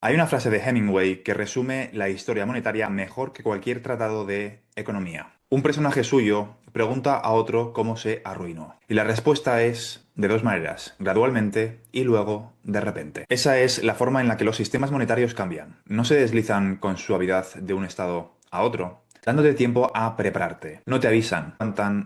Hay una frase de Hemingway que resume la historia monetaria mejor que cualquier tratado de economía. Un personaje suyo pregunta a otro cómo se arruinó. Y la respuesta es de dos maneras, gradualmente y luego de repente. Esa es la forma en la que los sistemas monetarios cambian. No se deslizan con suavidad de un estado a otro, dándote tiempo a prepararte. No te avisan,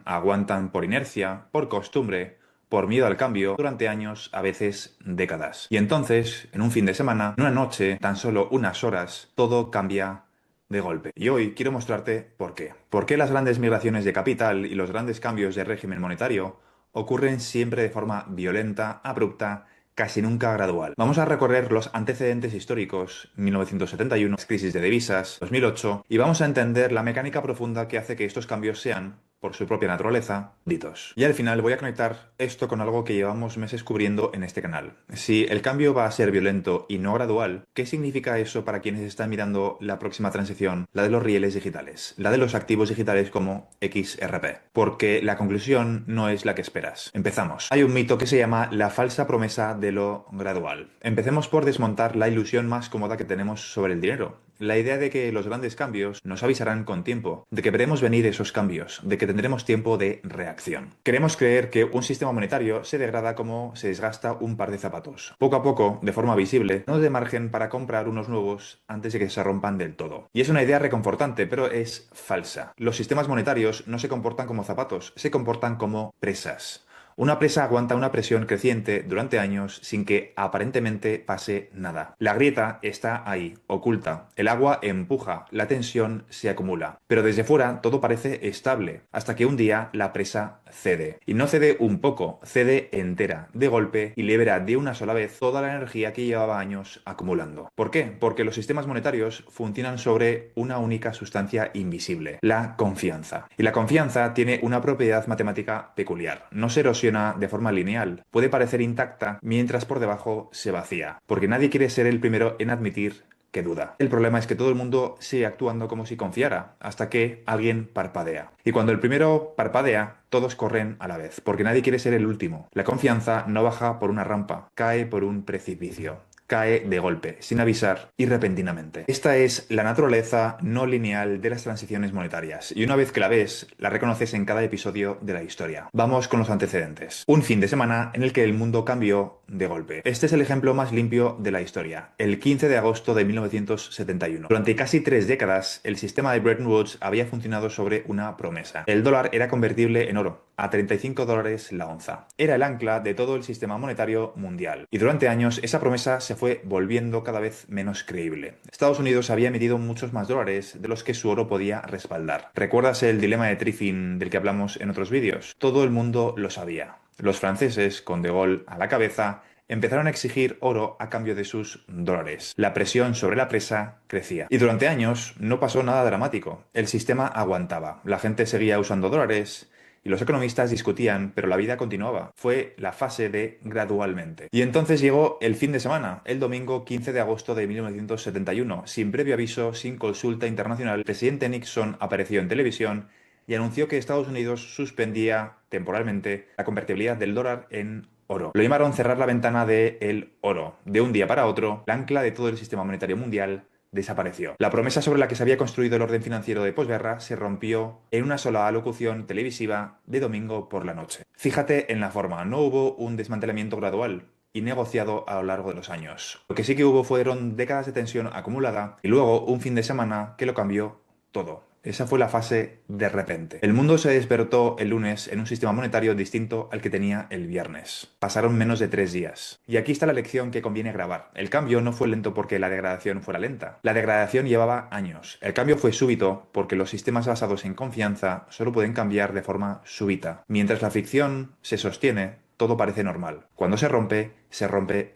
aguantan por inercia, por costumbre, por miedo al cambio, durante años, a veces décadas. Y entonces, en un fin de semana, en una noche, tan solo unas horas, todo cambia de golpe. Y hoy quiero mostrarte por qué. ¿Por qué las grandes migraciones de capital y los grandes cambios de régimen monetario ocurren siempre de forma violenta, abrupta, casi nunca gradual? Vamos a recorrer los antecedentes históricos, 1971, crisis de divisas, 2008, y vamos a entender la mecánica profunda que hace que estos cambios sean, por su propia naturaleza, ditos. Y al final voy a conectar esto con algo que llevamos meses cubriendo en este canal. Si el cambio va a ser violento y no gradual, ¿qué significa eso para quienes están mirando la próxima transición, la de los rieles digitales, la de los activos digitales como XRP? Porque la conclusión no es la que esperas. Empezamos. Hay un mito que se llama la falsa promesa de lo gradual. Empecemos por desmontar la ilusión más cómoda que tenemos sobre el dinero. La idea de que los grandes cambios nos avisarán con tiempo, de que veremos venir esos cambios, de que tendremos tiempo de reacción. Queremos creer que un sistema monetario se degrada como se desgasta un par de zapatos. Poco a poco, de forma visible, no de margen para comprar unos nuevos antes de que se rompan del todo. Y es una idea reconfortante, pero es falsa. Los sistemas monetarios no se comportan como zapatos, se comportan como presas. Una presa aguanta una presión creciente durante años sin que aparentemente pase nada. La grieta está ahí, oculta. El agua empuja, la tensión se acumula. Pero desde fuera todo parece estable, hasta que un día la presa cede. Y no cede un poco, cede entera, de golpe, y libera de una sola vez toda la energía que llevaba años acumulando. ¿Por qué? Porque los sistemas monetarios funcionan sobre una única sustancia invisible, la confianza. Y la confianza tiene una propiedad matemática peculiar. No se erosiona de forma lineal. Puede parecer intacta mientras por debajo se vacía, porque nadie quiere ser el primero en admitir que duda. El problema es que todo el mundo sigue actuando como si confiara, hasta que alguien parpadea. Y cuando el primero parpadea, todos corren a la vez, porque nadie quiere ser el último. La confianza no baja por una rampa, cae por un precipicio. Cae de golpe, sin avisar y repentinamente. Esta es la naturaleza no lineal de las transiciones monetarias, y una vez que la ves, la reconoces en cada episodio de la historia. Vamos con los antecedentes. Un fin de semana en el que el mundo cambió de golpe. Este es el ejemplo más limpio de la historia. El 15 de agosto de 1971. Durante casi 3 décadas, el sistema de Bretton Woods había funcionado sobre una promesa. El dólar era convertible en oro, a $35 la onza. Era el ancla de todo el sistema monetario mundial. Y durante años esa promesa se fue volviendo cada vez menos creíble. Estados Unidos había emitido muchos más dólares de los que su oro podía respaldar. ¿Recuerdas el dilema de Triffin del que hablamos en otros vídeos? Todo el mundo lo sabía. Los franceses, con De Gaulle a la cabeza, empezaron a exigir oro a cambio de sus dólares. La presión sobre la presa crecía. Y durante años no pasó nada dramático. El sistema aguantaba. La gente seguía usando dólares y los economistas discutían, pero la vida continuaba. Fue la fase de gradualmente. Y entonces llegó el fin de semana, el domingo 15 de agosto de 1971. Sin previo aviso, sin consulta internacional, el presidente Nixon apareció en televisión y anunció que Estados Unidos suspendía temporalmente la convertibilidad del dólar en oro. Lo llamaron cerrar la ventana del oro. De un día para otro, el ancla de todo el sistema monetario mundial desapareció. La promesa sobre la que se había construido el orden financiero de posguerra se rompió en una sola alocución televisiva de domingo por la noche. Fíjate en la forma, no hubo un desmantelamiento gradual y negociado a lo largo de los años. Lo que sí que hubo fueron décadas de tensión acumulada y luego un fin de semana que lo cambió todo. Esa fue la fase de repente. El mundo se despertó el lunes en un sistema monetario distinto al que tenía el viernes. Pasaron menos de 3 días. Y aquí está la lección que conviene grabar. El cambio no fue lento porque la degradación fuera lenta. La degradación llevaba años. El cambio fue súbito porque los sistemas basados en confianza solo pueden cambiar de forma súbita. Mientras la ficción se sostiene, todo parece normal. Cuando se rompe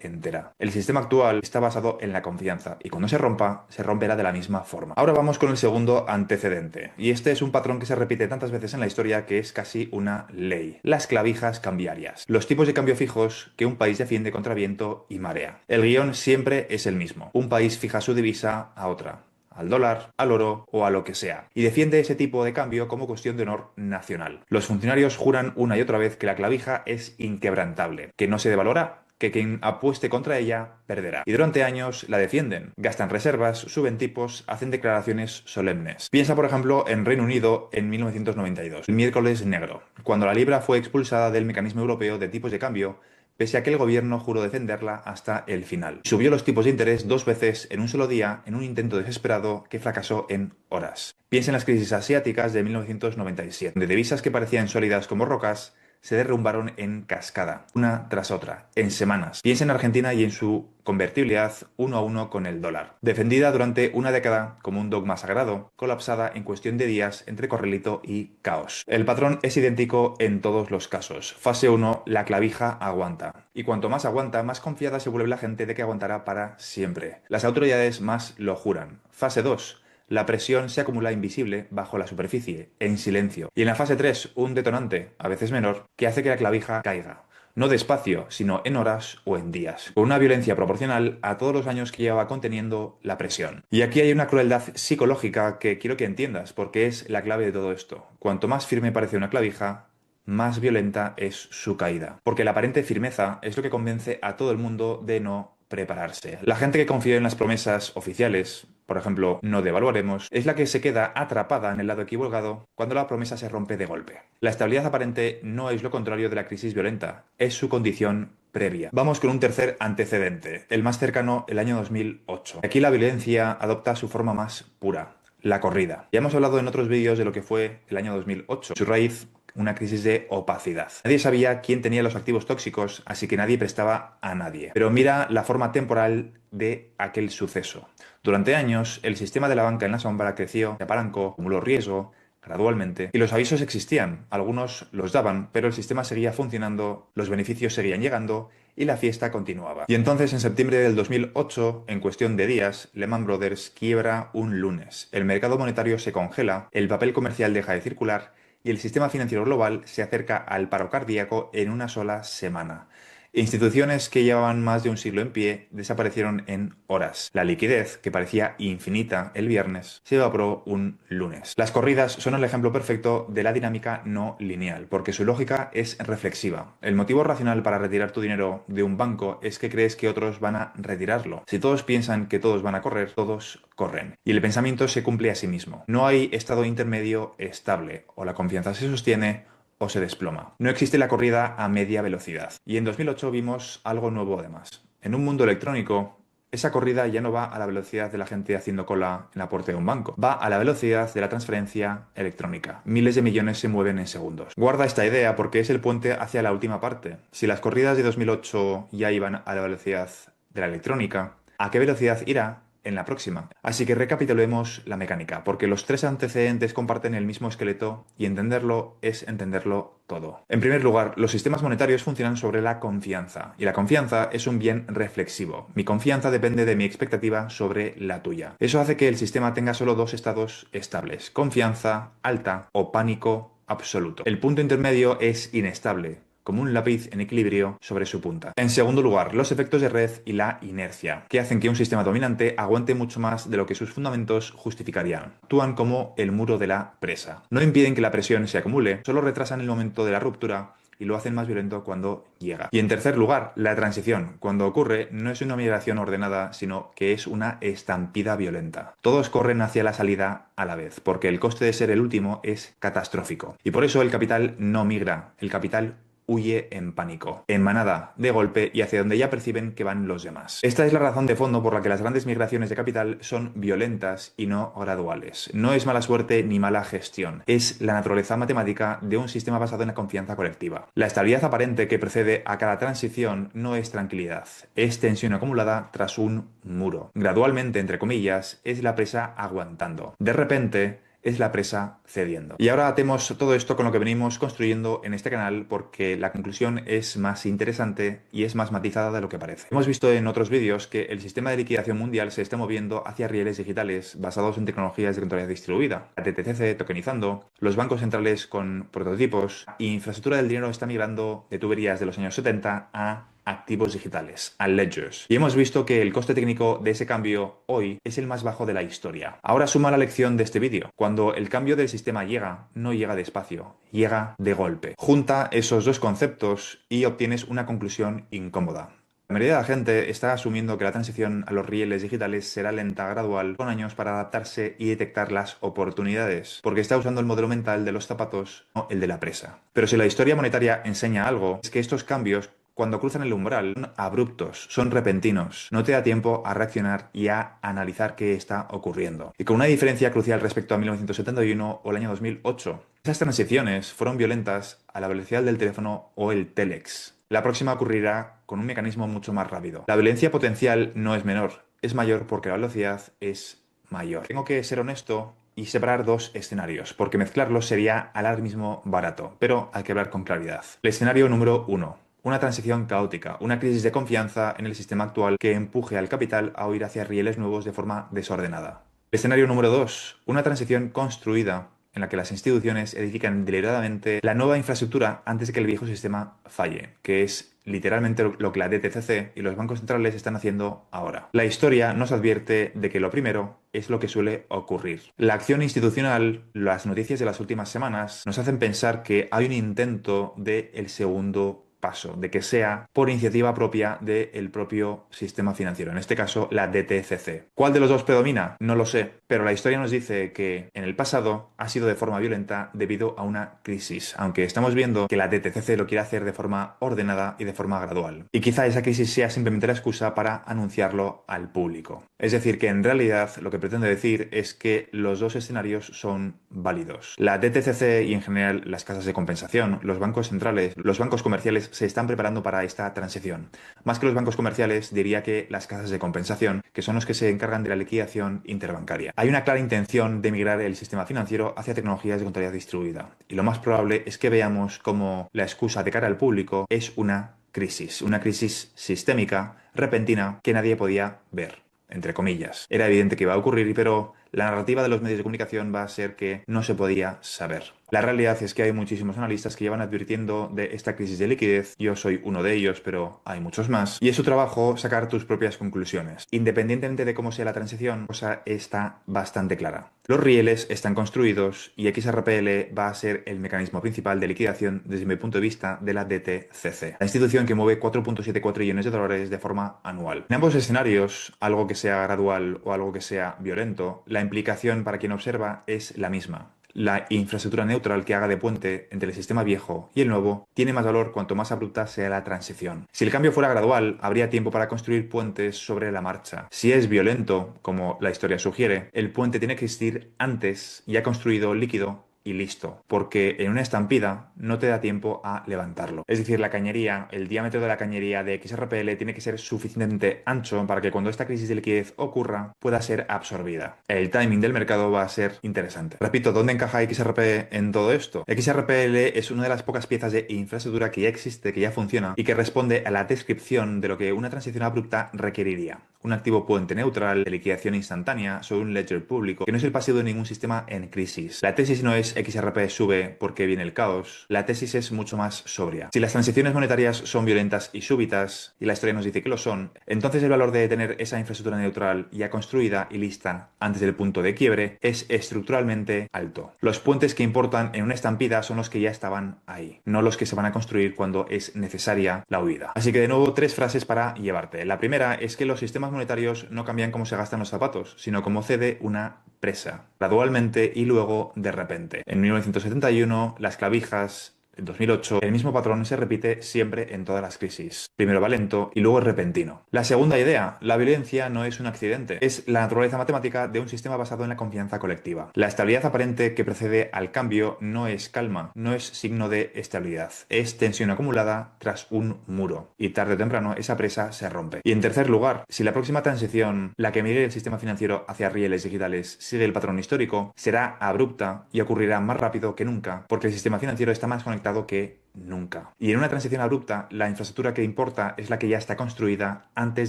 entera. El sistema actual está basado en la confianza y cuando se romperá de la misma forma. Ahora vamos con el segundo antecedente. Y este es un patrón que se repite tantas veces en la historia que es casi una ley. Las clavijas cambiarias. Los tipos de cambio fijos que un país defiende contra viento y marea. El guión siempre es el mismo. Un país fija su divisa a otra, al dólar, al oro o a lo que sea, y defiende ese tipo de cambio como cuestión de honor nacional. Los funcionarios juran una y otra vez que la clavija es inquebrantable, que no se devalora que quien apueste contra ella perderá. Y durante años la defienden, gastan reservas, suben tipos, hacen declaraciones solemnes. Piensa, por ejemplo, en Reino Unido en 1992, el miércoles negro, cuando la libra fue expulsada del mecanismo europeo de tipos de cambio, pese a que el gobierno juró defenderla hasta el final. Subió los tipos de interés 2 veces en un solo día en un intento desesperado que fracasó en horas. Piensa en las crisis asiáticas de 1997, donde divisas que parecían sólidas como rocas se derrumbaron en cascada, una tras otra, en semanas. Piensa en Argentina y en su convertibilidad 1 a 1 con el dólar. Defendida durante una década como un dogma sagrado, colapsada en cuestión de días entre corralito y caos. El patrón es idéntico en todos los casos. Fase 1, la clavija aguanta. Y cuanto más aguanta, más confiada se vuelve la gente de que aguantará para siempre. Las autoridades más lo juran. Fase 2. La presión se acumula invisible bajo la superficie, en silencio. Y en la fase 3, un detonante, a veces menor, que hace que la clavija caiga. No despacio, sino en horas o en días, con una violencia proporcional a todos los años que lleva conteniendo la presión. Y aquí hay una crueldad psicológica que quiero que entiendas, porque es la clave de todo esto. Cuanto más firme parece una clavija, más violenta es su caída. Porque la aparente firmeza es lo que convence a todo el mundo de no prepararse. La gente que confía en las promesas oficiales, por ejemplo, no devaluaremos, es la que se queda atrapada en el lado equivocado cuando la promesa se rompe de golpe. La estabilidad aparente no es lo contrario de la crisis violenta, es su condición previa. Vamos con un tercer antecedente, el más cercano, el año 2008. Aquí la violencia adopta su forma más pura, la corrida. Ya hemos hablado en otros vídeos de lo que fue el año 2008. Su raíz, una crisis de opacidad. Nadie sabía quién tenía los activos tóxicos, así que nadie prestaba a nadie. Pero mira la forma temporal de aquel suceso. Durante años, el sistema de la banca en la sombra creció, se apalancó, acumuló riesgo, gradualmente, y los avisos existían, algunos los daban, pero el sistema seguía funcionando, los beneficios seguían llegando y la fiesta continuaba. Y entonces, en septiembre del 2008, en cuestión de días, Lehman Brothers quiebra un lunes, el mercado monetario se congela, el papel comercial deja de circular y el sistema financiero global se acerca al paro cardíaco en una sola semana. Instituciones que llevaban más de un siglo en pie desaparecieron en horas. La liquidez, que parecía infinita el viernes, se evaporó un lunes. Las corridas son el ejemplo perfecto de la dinámica no lineal, porque su lógica es reflexiva. El motivo racional para retirar tu dinero de un banco es que crees que otros van a retirarlo. Si todos piensan que todos van a correr, todos corren. Y el pensamiento se cumple a sí mismo. No hay estado intermedio estable. O la confianza se sostiene o se desploma. No existe la corrida a media velocidad. Y en 2008 vimos algo nuevo además. En un mundo electrónico, esa corrida ya no va a la velocidad de la gente haciendo cola en la puerta de un banco. Va a la velocidad de la transferencia electrónica. Miles de millones se mueven en segundos. Guarda esta idea porque es el puente hacia la última parte. Si las corridas de 2008 ya iban a la velocidad de la electrónica, ¿a qué velocidad irá en la próxima? Así que recapitulemos la mecánica, porque los tres antecedentes comparten el mismo esqueleto y entenderlo es entenderlo todo. En primer lugar, los sistemas monetarios funcionan sobre la confianza, y la confianza es un bien reflexivo. Mi confianza depende de mi expectativa sobre la tuya. Eso hace que el sistema tenga solo dos estados estables: confianza alta o pánico absoluto. El punto intermedio es inestable, como un lápiz en equilibrio sobre su punta. En segundo lugar, los efectos de red y la inercia, que hacen que un sistema dominante aguante mucho más de lo que sus fundamentos justificarían. Actúan como el muro de la presa. No impiden que la presión se acumule, solo retrasan el momento de la ruptura y lo hacen más violento cuando llega. Y en tercer lugar, la transición. Cuando ocurre, no es una migración ordenada, sino que es una estampida violenta. Todos corren hacia la salida a la vez, porque el coste de ser el último es catastrófico. Y por eso el capital no migra, el capital huye en pánico, en manada, de golpe y hacia donde ya perciben que van los demás. Esta es la razón de fondo por la que las grandes migraciones de capital son violentas y no graduales. No es mala suerte ni mala gestión, es la naturaleza matemática de un sistema basado en la confianza colectiva. La estabilidad aparente que precede a cada transición no es tranquilidad, es tensión acumulada tras un muro. Gradualmente, entre comillas, es la presa aguantando. De repente, es la presa cediendo. Y ahora atemos todo esto con lo que venimos construyendo en este canal, porque la conclusión es más interesante y es más matizada de lo que parece. Hemos visto en otros vídeos que el sistema de liquidación mundial se está moviendo hacia rieles digitales basados en tecnologías de contabilidad distribuida, la TTC tokenizando, los bancos centrales con prototipos y infraestructura del dinero está migrando de tuberías de los años 70 a activos digitales, a ledgers. Y hemos visto que el coste técnico de ese cambio hoy es el más bajo de la historia. Ahora suma la lección de este vídeo. Cuando el cambio del sistema llega, no llega despacio, llega de golpe. Junta esos dos conceptos y obtienes una conclusión incómoda. La mayoría de la gente está asumiendo que la transición a los rieles digitales será lenta, gradual, con años para adaptarse y detectar las oportunidades, porque está usando el modelo mental de los zapatos, no el de la presa. Pero si la historia monetaria enseña algo, es que estos cambios, cuando cruzan el umbral, son abruptos, son repentinos. No te da tiempo a reaccionar y a analizar qué está ocurriendo. Y con una diferencia crucial respecto a 1971 o el año 2008. Esas transiciones fueron violentas a la velocidad del teléfono o el telex. La próxima ocurrirá con un mecanismo mucho más rápido. La violencia potencial no es menor, es mayor porque la velocidad es mayor. Tengo que ser honesto y separar dos escenarios, porque mezclarlos sería alarmismo barato, pero hay que hablar con claridad. El escenario número uno. Una transición caótica, una crisis de confianza en el sistema actual que empuje al capital a huir hacia rieles nuevos de forma desordenada. El escenario número 2. Una transición construida en la que las instituciones edifican deliberadamente la nueva infraestructura antes de que el viejo sistema falle, que es literalmente lo que la DTCC y los bancos centrales están haciendo ahora. La historia nos advierte de que lo primero es lo que suele ocurrir. La acción institucional, las noticias de las últimas semanas, nos hacen pensar que hay un intento de el segundo paso, de que sea por iniciativa propia del propio sistema financiero, en este caso la DTCC. ¿Cuál de los dos predomina? No lo sé, pero la historia nos dice que en el pasado ha sido de forma violenta debido a una crisis, aunque estamos viendo que la DTCC lo quiere hacer de forma ordenada y de forma gradual. Y quizá esa crisis sea simplemente la excusa para anunciarlo al público. Es decir, que en realidad lo que pretende decir es que los dos escenarios son válidos. La DTCC y en general las casas de compensación, los bancos centrales, los bancos comerciales se están preparando para esta transición. Más que los bancos comerciales, diría que las casas de compensación, que son los que se encargan de la liquidación interbancaria. Hay una clara intención de migrar el sistema financiero hacia tecnologías de contabilidad distribuida. Y lo más probable es que veamos cómo la excusa de cara al público es una crisis sistémica, repentina, que nadie podía ver, entre comillas. Era evidente que iba a ocurrir, pero la narrativa de los medios de comunicación va a ser que no se podía saber. La realidad es que hay muchísimos analistas que llevan advirtiendo de esta crisis de liquidez. Yo soy uno de ellos, pero hay muchos más. Y es su trabajo sacar tus propias conclusiones. Independientemente de cómo sea la transición, la cosa está bastante clara. Los rieles están construidos y XRPL va a ser el mecanismo principal de liquidación desde mi punto de vista de la DTCC, la institución que mueve 4.74 trillones de dólares de forma anual. En ambos escenarios, algo que sea gradual o algo que sea violento, la implicación para quien observa es la misma. La infraestructura neutral que haga de puente entre el sistema viejo y el nuevo tiene más valor cuanto más abrupta sea la transición. Si el cambio fuera gradual, habría tiempo para construir puentes sobre la marcha. Si es violento, como la historia sugiere, el puente tiene que existir antes, ya construido, líquido y listo, porque en una estampida no te da tiempo a levantarlo. Es decir, la cañería, el diámetro de la cañería de XRPL tiene que ser suficientemente ancho para que cuando esta crisis de liquidez ocurra pueda ser absorbida. El timing del mercado va a ser interesante. Repito, ¿dónde encaja XRP en todo esto? XRPL es una de las pocas piezas de infraestructura que ya existe, que ya funciona y que responde a la descripción de lo que una transición abrupta requeriría. Un activo puente neutral de liquidación instantánea sobre un ledger público que no es el pasivo de ningún sistema en crisis. La tesis no es XRP sube porque viene el caos. La tesis es mucho más sobria. Si las transiciones monetarias son violentas y súbitas, y la historia nos dice que lo son, entonces el valor de tener esa infraestructura neutral ya construida y lista antes del punto de quiebre es estructuralmente alto. Los puentes que importan en una estampida son los que ya estaban ahí, no los que se van a construir cuando es necesaria la huida. Así que de nuevo, 3 frases para llevarte. La primera es que los sistemas monetarios no cambian cómo se gastan los zapatos, sino cómo cede una presa, gradualmente y luego de repente. En 1971, las clavijas. En 2008, el mismo patrón se repite siempre en todas las crisis. Primero va lento y luego es repentino. La segunda idea, la violencia no es un accidente, es la naturaleza matemática de un sistema basado en la confianza colectiva. La estabilidad aparente que precede al cambio no es calma, no es signo de estabilidad, es tensión acumulada tras un muro. Y tarde o temprano esa presa se rompe. Y en tercer lugar, si la próxima transición, la que mire el sistema financiero hacia rieles digitales, sigue el patrón histórico, será abrupta y ocurrirá más rápido que nunca, porque el sistema financiero está más conectado que nunca. Y en una transición abrupta, la infraestructura que importa es la que ya está construida antes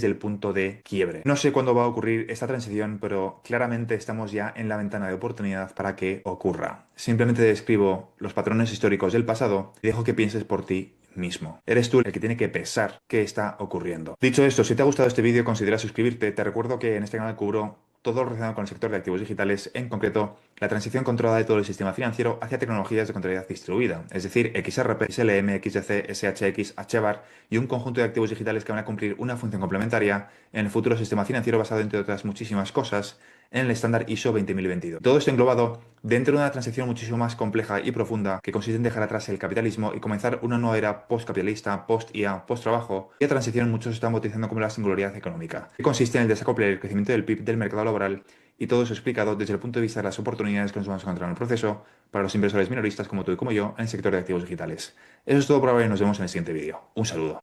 del punto de quiebre. No sé cuándo va a ocurrir esta transición, pero claramente estamos ya en la ventana de oportunidad para que ocurra. Simplemente describo los patrones históricos del pasado y dejo que pienses por ti mismo. Eres tú el que tiene que pensar qué está ocurriendo. Dicho esto, si te ha gustado este vídeo, considera suscribirte. Te recuerdo que en este canal cubro todo lo relacionado con el sector de activos digitales, en concreto la transición controlada de todo el sistema financiero hacia tecnologías de contabilidad distribuida, es decir, XRP, XLM, XDC, SHX, HBAR y un conjunto de activos digitales que van a cumplir una función complementaria en el futuro sistema financiero basado, entre otras muchísimas cosas, en el estándar ISO 20022. Todo esto englobado dentro de una transición muchísimo más compleja y profunda que consiste en dejar atrás el capitalismo y comenzar una nueva era post-capitalista, post-IA, post-trabajo, y a transición muchos están bautizando como la singularidad económica, que consiste en el desacople el crecimiento del PIB del mercado laboral, y todo eso explicado desde el punto de vista de las oportunidades que nos vamos a encontrar en el proceso para los inversores minoristas como tú y como yo en el sector de activos digitales. Eso es todo por ahora y nos vemos en el siguiente vídeo. Un saludo.